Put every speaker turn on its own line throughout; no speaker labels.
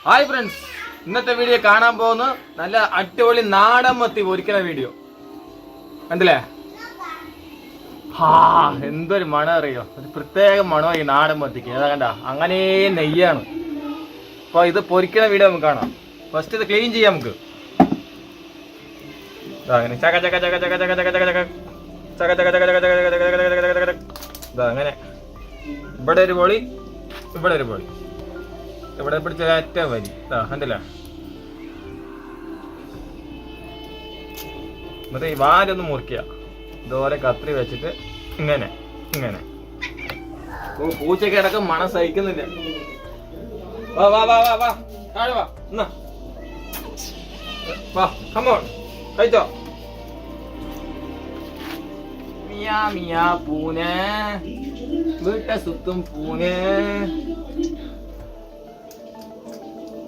Hi friends, ഇന്നത്തെ video കാണാൻ പോകുന്നു നല്ല അടിപൊളി നാടൻ മത്തി പൊരിക്കുന്ന വീഡിയോ കണ്ടില്ലേ? എന്തൊരു മണം അറിയോ, ഒരു പ്രത്യേക മണോ ഈ നാടൻ മത്തിക്ക്. ഏതാ കണ്ട, അങ്ങനെ നെയ്യാണ്. അപ്പൊ ഇത് പൊരിക്കുന്ന വീഡിയോ നമുക്ക് കാണാം. ഫസ്റ്റ് ഇത് ക്ലീൻ ചെയ്യാം നമുക്ക്. അങ്ങനെ ചക ചക ചക ചക ചക ചക ചക ചക ചക ചക ചക ചക ചക ചക ചക ചക അങ്ങനെ ഇവിടെ ഒരു പൊളി, ഇവിടെ ഒരു പൊളി, ഇവിടെ പിടിച്ച ഏറ്റവും വരി കണ്ടില്ല. എന്നിട്ട് ഈ വാലൊന്ന് മുറിക്കുക, ഇതുപോലെ കത്രി വെച്ചിട്ട് ഇങ്ങനെ ഇങ്ങനെ. പൂച്ചയ്ക്ക് അടക്കം മണം സഹിക്കുന്നില്ല. വാ വാ വാ വാ വാ താഴെ വാ, എന്നാ വാ, കമോൺ കഴിച്ചോ. മിയാ മിയാ പൂനെ വീട്ട സുത്തും പൂനെ.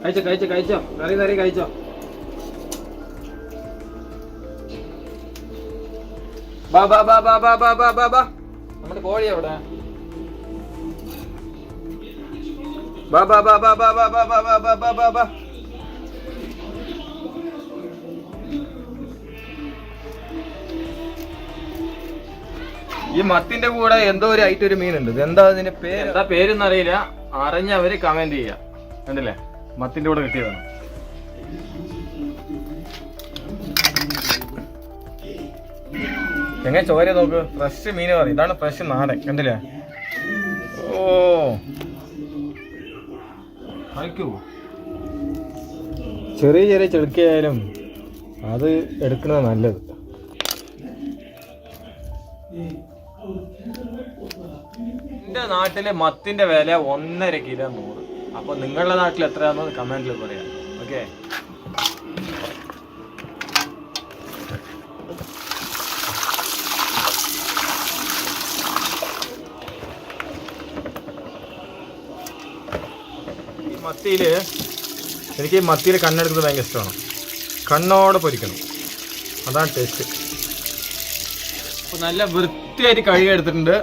കഴിച്ചോ കഴിച്ചോ കഴിച്ചോ, കറി കറി കഴിച്ചോ. ബാ ബാ ബാ ബാ ബാ ബാ ബാ ബാ ബാ. നമ്മുടെ കോഴി എവിടെ? ബാ ബാ ബാ ബാ ബാ ബാ ബാ ബാ ബാ ബാ ബാ ബാ. ഈ മത്തിന്റെ കൂടെ എന്തോ ഒരു ഐറ്റം ഒരു മീനുണ്ട്. എന്താ അതിന്റെ പേര്? എന്താ പേരെന്ന് അറിയില്ല, അറിഞ്ഞവര് കമന്റ് ചെയ്യാ. കണ്ടില്ലേ, മത്തിന്റെ കൂടെ കിട്ടിയതാണ്. എങ്ങനെ ചോര നോക്ക്, ഫ്രഷ് മീൻ പറയും. ഇതാണ് ഫ്രഷ് നാടൻ, കണ്ടില്ലേ? ഓ കഴിക്കൂ. ചെറിയ ചെറിയ ചെളുക്കിയായാലും അത് എടുക്കുന്നത് നല്ലത്. എന്റെ നാട്ടിലെ മത്തിന്റെ വില 1.5 കിലോ 100. അപ്പൊ നിങ്ങളുടെ നാട്ടിൽ എത്രയാണെന്ന് കമന്റിൽ പറയാം. ഓക്കെ, ഈ മത്തിയില് എനിക്ക് ഈ മത്തിയിൽ കണ്ണെടുക്കുന്നത് ഭയങ്കര ഇഷ്ടമാണ്. കണ്ണോടെ പൊരിക്കണം, അതാണ് ടേസ്റ്റ്. അപ്പൊ നല്ല വൃത്തിയായിട്ട് കഴുകി എടുത്തിട്ടുണ്ട്.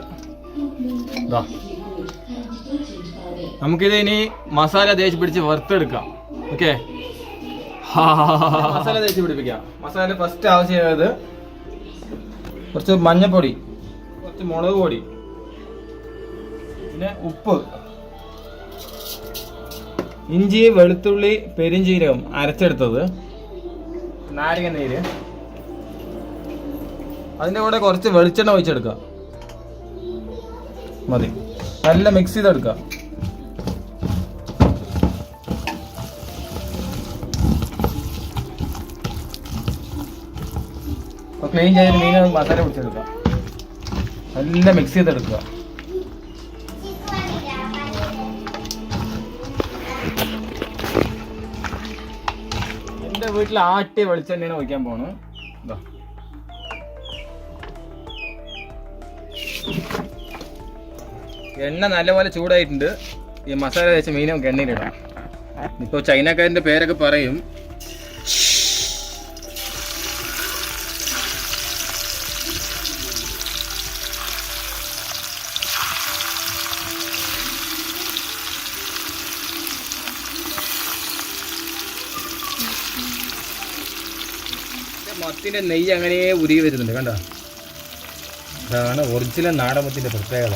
നമുക്കിത് ഇനി മസാല തേച്ച് പിടിച്ച് വറുത്തെടുക്കാം. ഓക്കെ, മസാല തേച്ച് പിടിപ്പിക്കാം. മസാല ഫസ്റ്റ് ആവശ്യമായത് കുറച്ച് മഞ്ഞപ്പൊടി, കുറച്ച് മുളക് പൊടി, പിന്നെ ഉപ്പ്, ഇഞ്ചി, വെളുത്തുള്ളി, പെരിഞ്ചീരകം അരച്ചെടുത്തത്, നാരങ്ങ നീര്, അതിൻ്റെ കൂടെ കുറച്ച് വെളിച്ചെണ്ണ ഒഴിച്ചെടുക്കുക. മതി, നല്ല മിക്സ് ചെയ്തെടുക്കുക. അപ്പോൾ ക്ലീൻ ചെയ്ത് മീൻ മസാല പിടിച്ചെടുക്കുക, നല്ല മിക്സ് ചെയ്തെടുക്കുക. എൻ്റെ വീട്ടിൽ ആട്ടിയ വെളിച്ചെണ്ണയാണ് ഒഴിക്കാൻ പോണ്. ഇതാ, എണ്ണ നല്ലപോലെ ചൂടായിട്ടുണ്ട്. ഈ മസാല തേച്ച മീൻ നമുക്ക് എണ്ണയിലിടാം. ഇപ്പോൾ ചൈനക്കാരൻ്റെ പേരൊക്കെ പറയും. മത്തിൻ്റെ നെയ്യ് അങ്ങനെ ഉരുകി വരുന്നുണ്ട്, കണ്ടോ? അതാണ് ഒറിജിനൽ നാടൻ പ്രത്യേകത.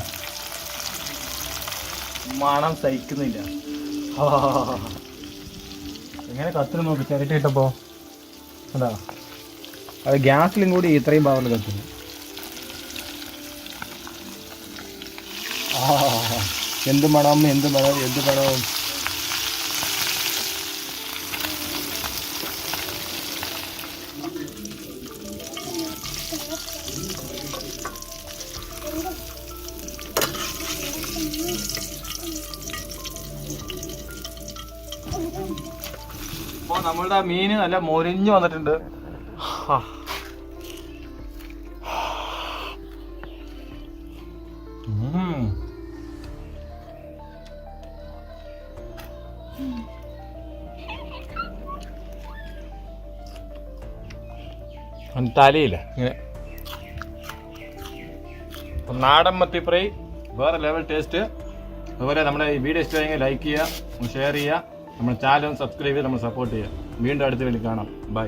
മണം സഹിക്കുന്നില്ല. എങ്ങനെ കത്തിന് നോക്ക്, ചിരട്ടിട്ടപ്പോ എന്താ അത് ഗ്യാസിലും കൂടി ഇത്രയും പവറിൽ കത്തുന്നു. എന്ത് മണം, എന്ത് മണം, എന്ത് മണം. അപ്പോൾ നമ്മളുടെ മീന് നല്ല മൊരിഞ്ഞു വന്നിട്ടുണ്ട്. തലയില്ല ഇങ്ങനെ നാടൻ മത്തി ഫ്രൈ, വേറെ ലെവൽ ടേസ്റ്റ്. അതുപോലെ നമ്മുടെ ഈ വീഡിയോ ഇഷ്ടമായെങ്കിൽ ലൈക്ക് ചെയ്യുക, ഷെയർ ചെയ്യുക,
നമ്മുടെ ചാനൽ സബ്സ്ക്രൈബ് ചെയ്ത് നമ്മൾ സപ്പോർട്ട് ചെയ്യുക. വീണ്ടും അടുത്ത വീഡിയോയിൽ കാണാം. ബൈ.